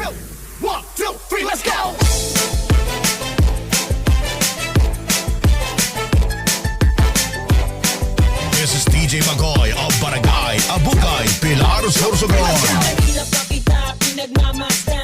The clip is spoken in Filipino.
two, one, two, three, let's go! This is DJ Magoy of Barangay Abukay, Pilar, Sorsogon. Hirap pa kita, pinagmamasta